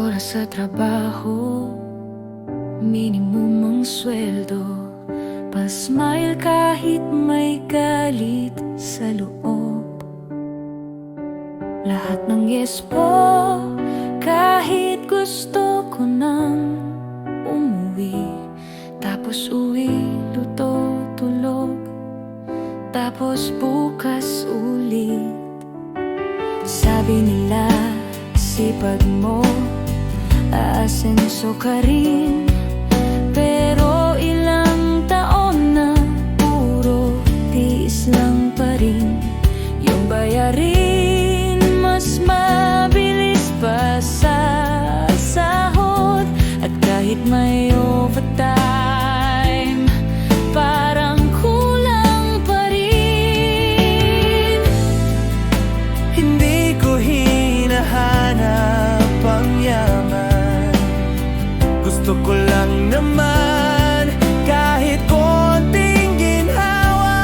oras sa trabaho, minimum ang sweldo. Pa-smile kahit may galit sa loob. Lahat ng yes po, kahit gusto ko nang umuwi. Tapos uwi, luto, tulog, tapos bukas ulit. Sabi nila, sipag mo, aasenso ka rin. Pero ilang taon na puro tiis lang pa rin. Yung bayarin mas mabilis pa sa sahod. At kahit may overtime, parang kulang pa rin. Hindi ko hinahanap ang yaman. Gusto ko lang naman kahit konting ginhawa.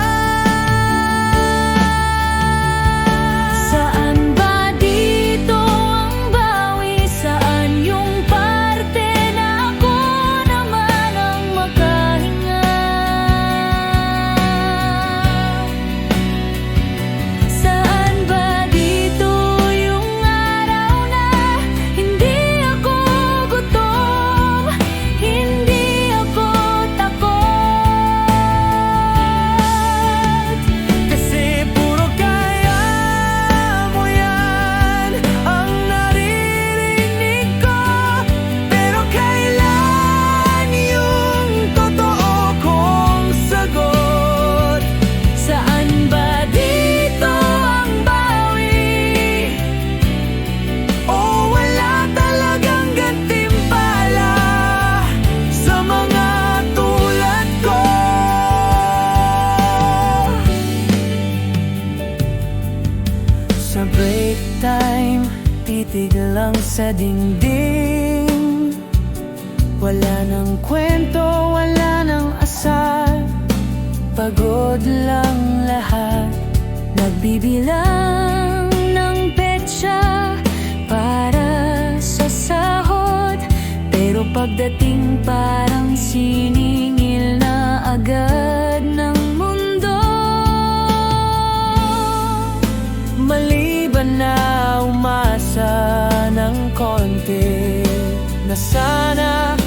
Saan ba dito ang bawi? Saan yung parte na ako naman ang makahinga? Saan ba dito yung araw na hindi ako gutom, hindi ako takot? Kasi puro kaya mo yan ang naririnig ko. Pero kailan yung totoo kong sagot? Saan ba dito ang bawi? O wala talagang gantimpala sa mga tulad ko? Sa break time, titig lang sa dingding. Wala nang kwento, wala nang asar. Pagod lang lahat. Nagbibilang ng petsa para sa sahod. Pero pagdating parang siningil na agad ng mundo. Maliban na umasa ng konti na sana